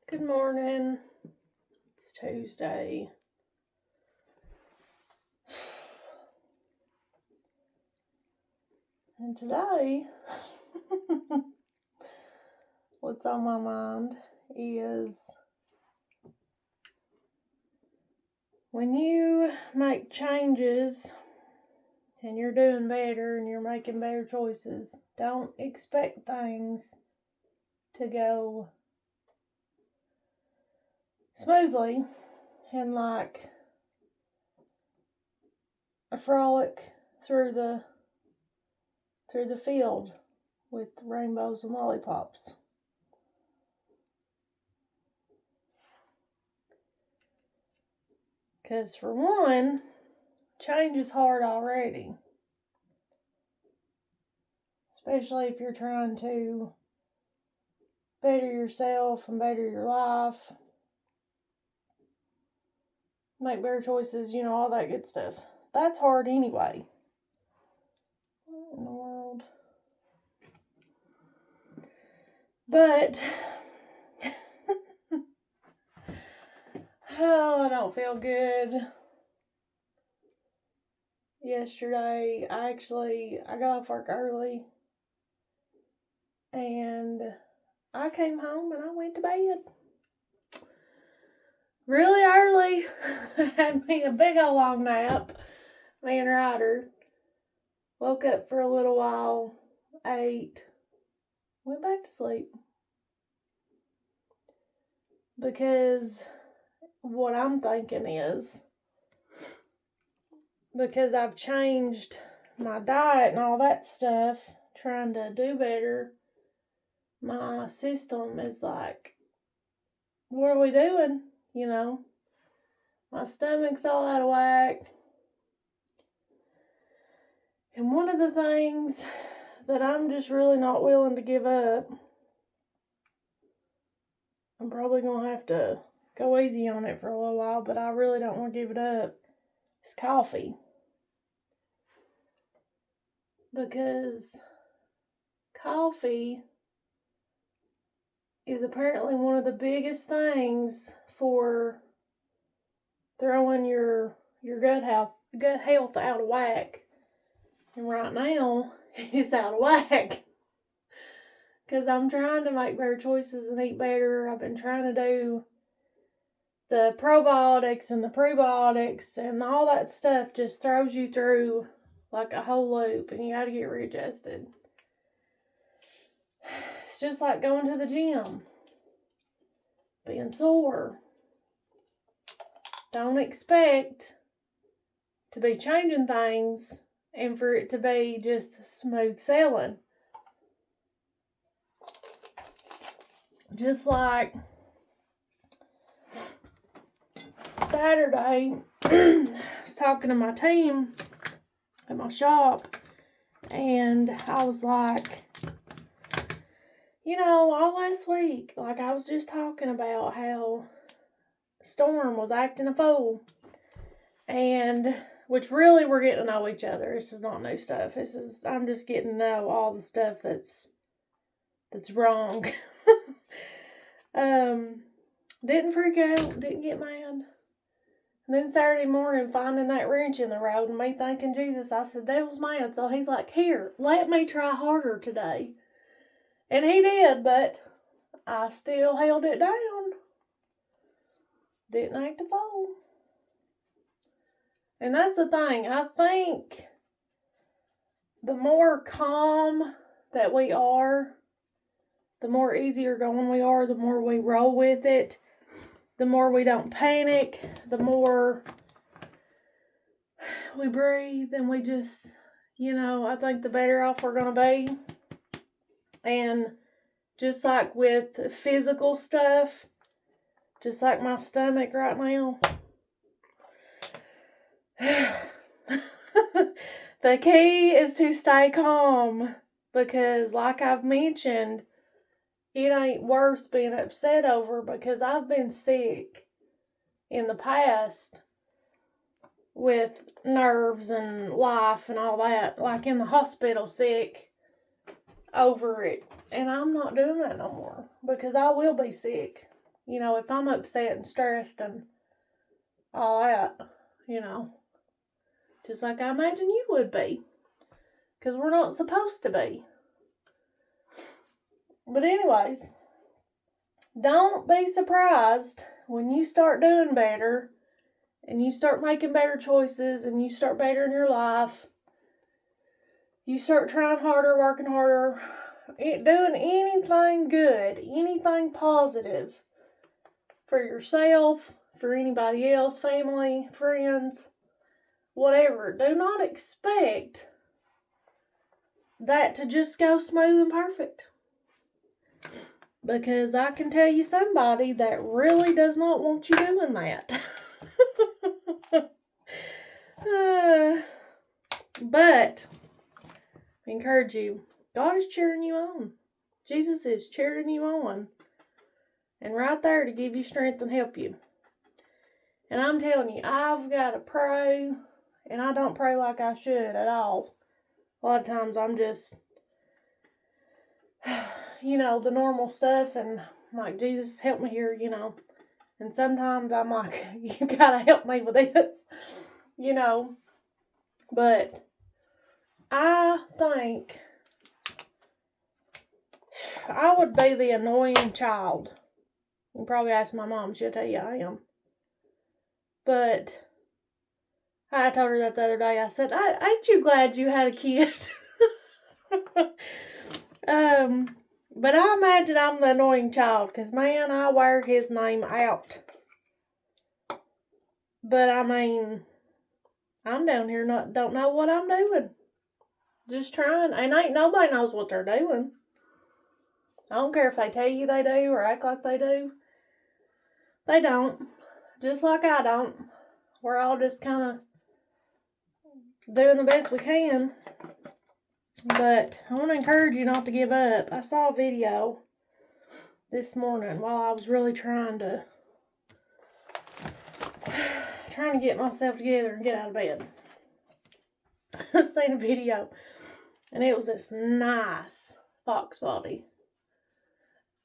Good morning. It's Tuesday. And today, what's on my mind is when you make changes and you're doing better and you're making better choices, don't expect things to go smoothly and like a frolic through the field with rainbows and lollipops. Because for one, change is hard already. Especially if you're trying to better yourself and better your life. Make better choices, all that good stuff. That's hard anyway. What in the world? But, I don't feel good. Yesterday, I got off work early. And I came home and I went to bed. Really early. Had me a big old long nap. Me and Ryder. Woke up for a little while. Ate. Went back to sleep. Because what I'm thinking is, because I've changed my diet and all that stuff, trying to do better, my system is like, what are we doing? My stomach's all out of whack. And one of the things that I'm just really not willing to give up, I'm probably going to have to go easy on it for a little while, but I really don't want to give it up, is coffee. Because coffee is apparently one of the biggest things for throwing your gut health out of whack. And right now, it's out of whack. Because I'm trying to make better choices and eat better. I've been trying to do the probiotics and the prebiotics, and all that stuff just throws you through like a whole loop, and you got to get readjusted. It's just like going to the gym, being sore. Don't expect to be changing things and for it to be just smooth sailing. Just like Saturday, I was talking to my team at my shop, and I was like, all last week, like I was just talking about how Storm was acting a fool, and which really we're getting to know each other. This is not new stuff. I'm just getting to know all the stuff that's wrong. Didn't freak out, didn't get mad. And then Saturday morning, finding that wrench in the road and me thanking Jesus, I said, devil's mad. So he's like, here, let me try harder today. And he did, but I still held it down. Didn't act a fool. And that's the thing. I think the more calm that we are, the more easier going we are, the more we roll with it, the more we don't panic, the more we breathe, and we just, I think the better off we're going to be. And just like with physical stuff, just like my stomach right now, the key is to stay calm, because like I've mentioned, it ain't worth being upset over, because I've been sick in the past with nerves and life and all that, like in the hospital sick over it. And I'm not doing that no more, because I will be sick. You know, if I'm upset and stressed and all that, you know, just like I imagine you would be. Because we're not supposed to be. But anyways, don't be surprised when you start doing better and you start making better choices and you start better in your life. You start trying harder, working harder, doing anything good, anything positive for yourself, for anybody else, family, friends, whatever. Do not expect that to just go smooth and perfect. Because I can tell you somebody that really does not want you doing that. But I encourage you, God is cheering you on. Jesus is cheering you on. And right there to give you strength and help you. And I'm telling you, I've got to pray. And I don't pray like I should at all. A lot of times I'm just, you know, the normal stuff. And I'm like, Jesus, help me here, you know. And sometimes I'm like, you gotta help me with this, you know. But I think I would be the annoying child. You can probably ask my mom, she'll tell you I am. But I told her that the other day. I said, ain't you glad you had a kid? But I imagine I'm the annoying child. Because, man, I wear his name out. But, I mean, I'm down here don't know what I'm doing. Just trying. And ain't nobody knows what they're doing. I don't care if they tell you they do or act like they do. They don't. Just like I don't. We're all just kind of doing the best we can. But I want to encourage you not to give up. I saw a video this morning while I was really trying to get myself together and get out of bed. I seen a video, and it was this nice fox body.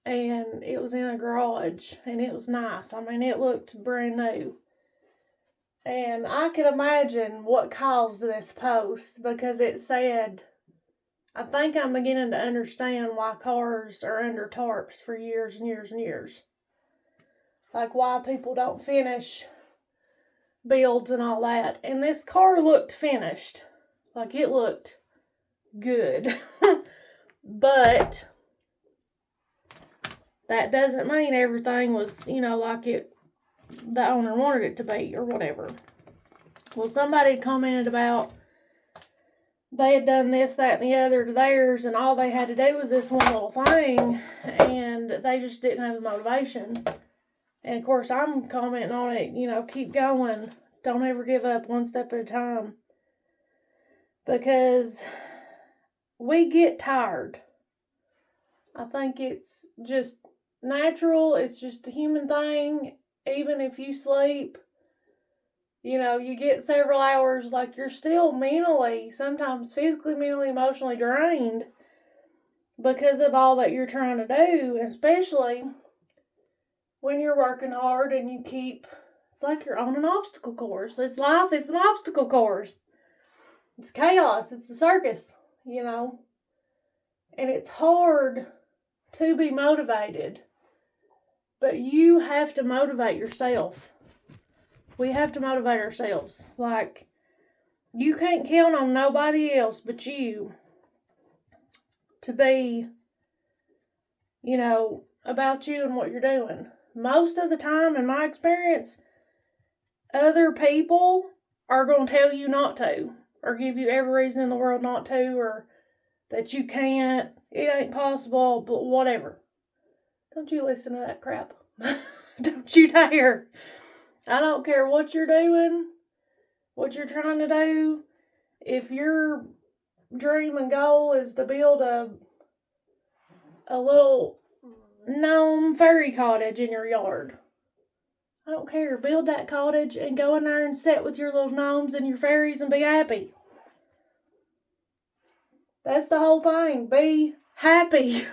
And it was in a garage, and it was nice. I mean, it looked brand new. And I could imagine what caused this post, because it said, I think I'm beginning to understand why cars are under tarps for years and years and years. Like why people don't finish builds and all that. And this car looked finished. Like it looked good. But that doesn't mean everything was, you know, like the owner wanted it to be or whatever. Well, somebody commented about they had done this, that, and the other to theirs, and all they had to do was this one little thing, and they just didn't have the motivation. And of course, I'm commenting on it, you know, keep going. Don't ever give up, one step at a time. Because we get tired. I think it's just natural. It's just a human thing. Even if you sleep, you know, you get several hours, like you're still mentally, sometimes physically, mentally, emotionally drained because of all that you're trying to do, especially when you're working hard and you keep, it's like you're on an obstacle course. This life is an obstacle course. It's chaos. It's the circus, you know. And it's hard to be motivated. But you have to motivate yourself. We have to motivate ourselves. Like, you can't count on nobody else but you to be, you know, about you and what you're doing. Most of the time, in my experience, other people are going to tell you not to, or give you every reason in the world not to, or that you can't, it ain't possible, but whatever. Don't you listen to that crap. Don't you dare. I don't care what you're doing, what you're trying to do. If your dream and goal is to build a little gnome fairy cottage in your yard, I don't care. Build that cottage and go in there and sit with your little gnomes and your fairies and be happy. That's the whole thing. Be happy.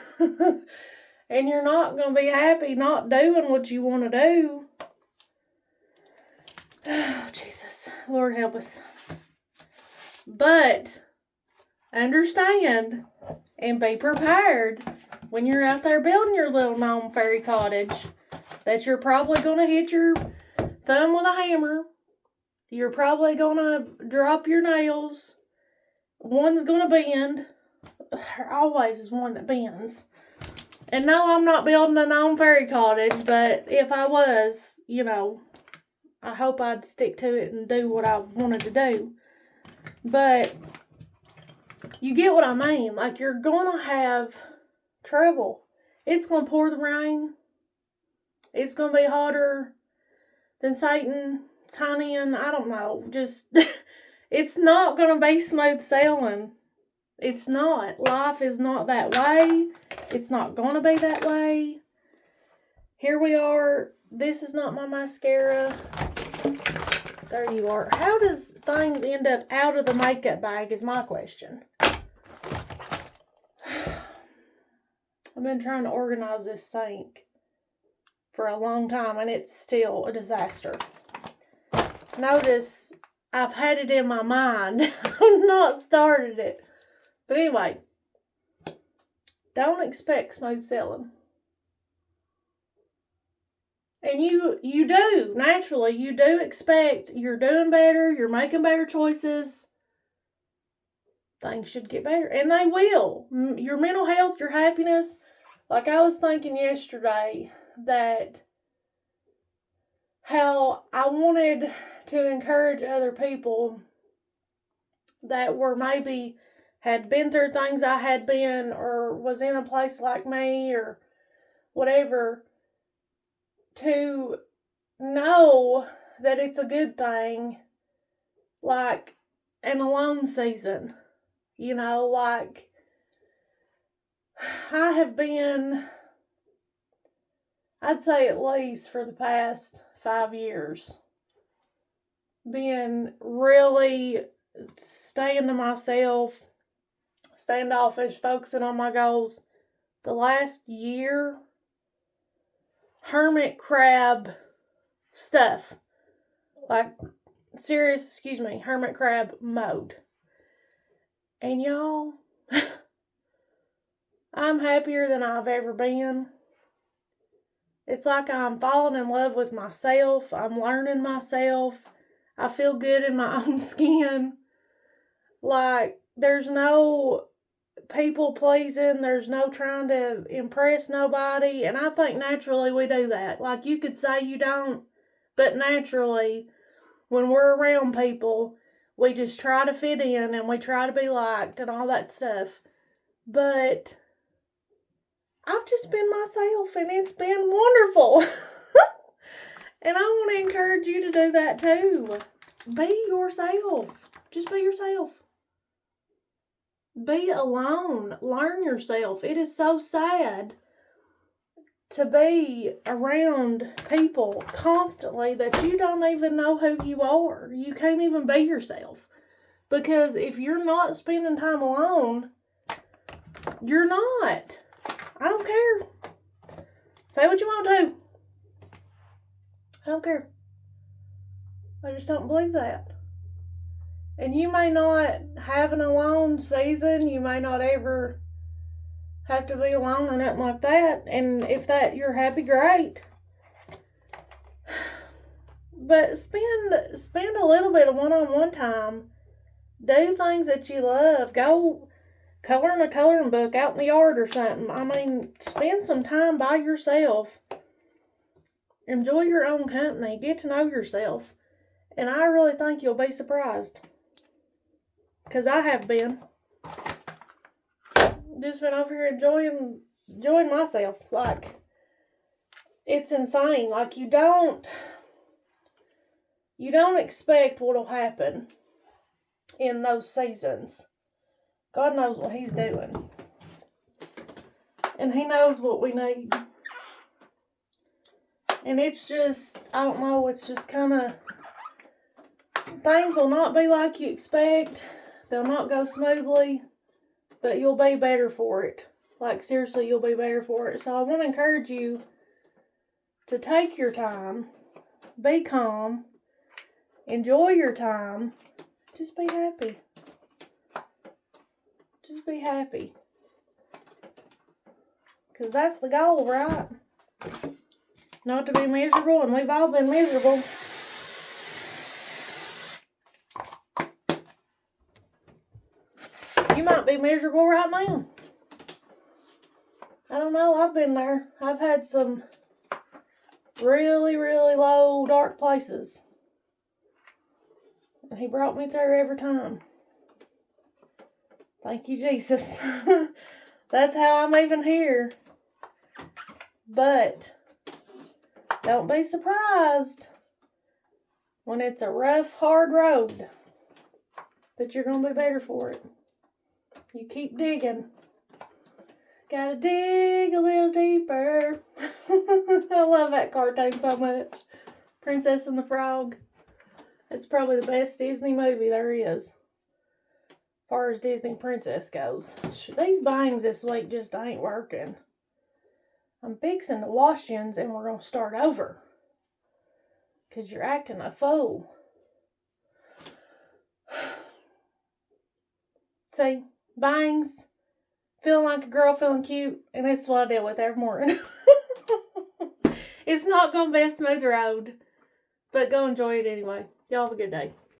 and you're not going to be happy not doing what you want to do. Oh, Jesus. Lord help us. But understand and be prepared when you're out there building your little gnome fairy cottage that you're probably going to hit your thumb with a hammer. You're probably going to drop your nails. One's going to bend. There always is one that bends. And no, I'm not building a gnome fairy cottage, but if I was, you know, I hope I'd stick to it and do what I wanted to do. But you get what I mean. Like, you're going to have trouble. It's going to pour the rain. It's going to be hotter than Satan. Tiny, I don't know. Just, it's not going to be smooth sailing. It's not. Life is not that way. It's not going to be that way. Here we are. This is not my mascara. There you are. How does things end up out of the makeup bag is my question. I've been trying to organize this sink for a long time, and it's still a disaster. Notice I've had it in my mind. I've not started it. But anyway, don't expect smooth sailing. And you do, naturally, you do expect you're doing better, you're making better choices. Things should get better, and they will. Your mental health, your happiness. Like I was thinking yesterday that how I wanted to encourage other people that were maybe had been through things I had been, or was in a place like me, or whatever, to know that it's a good thing, like an alone season. You know, like, I have been, I'd say at least for the past 5 years, being really staying to myself, standoffish, focusing on my goals. The last year, hermit crab stuff. Like, hermit crab mode. And y'all, I'm happier than I've ever been. It's like I'm falling in love with myself. I'm learning myself. I feel good in my own skin. Like, there's no people pleasing. There's no trying to impress nobody. And I think naturally we do that. Like, you could say you don't, but naturally, when we're around people, we just try to fit in and we try to be liked and all that stuff. But I've just been myself and it's been wonderful. And I want to encourage you to do that too. Be yourself. Just be yourself. Be alone. Learn yourself. It is so sad to be around people constantly that you don't even know who you are. You can't even be yourself. Because if you're not spending time alone, you're not. I don't care. Say what you want to. I don't care. I just don't believe that. And you may not have an alone season. You may not ever have to be alone or nothing like that. And if that you're happy, great. But spend a little bit of one-on-one time. Do things that you love. Go color in a coloring book out in the yard or something. I mean, spend some time by yourself. Enjoy your own company. Get to know yourself. And I really think you'll be surprised. Because I have been. Just been over here enjoying myself. Like, it's insane. Like, you don't expect what'll happen in those seasons. God knows what He's doing. And He knows what we need. And it's just, I don't know, it's just kind of, things will not be like you expect. They'll not go smoothly, but you'll be better for it. Like, seriously, you'll be better for it. So I want to encourage you to take your time, be calm, enjoy your time, just be happy. Just be happy. Because that's the goal, right? Not to be miserable, and we've all been miserable. You might be miserable right now. I don't know, I've been there. I've had some really, really low, dark places. And he brought me through every time. Thank you, Jesus. That's how I'm even here. But don't be surprised when it's a rough, hard road. But you're going to be better for it. You keep digging. Gotta dig a little deeper. I love that cartoon so much. Princess and the Frog. It's probably the best Disney movie there is. As far as Disney princess goes. These bangs this week just ain't working. I'm fixing the wash-ins and we're going to start over. Because you're acting a fool. See, bangs, feeling like a girl, feeling cute, and this is what I deal with every morning. It's not going to be a smooth road, but go enjoy it anyway. Y'all have a good day.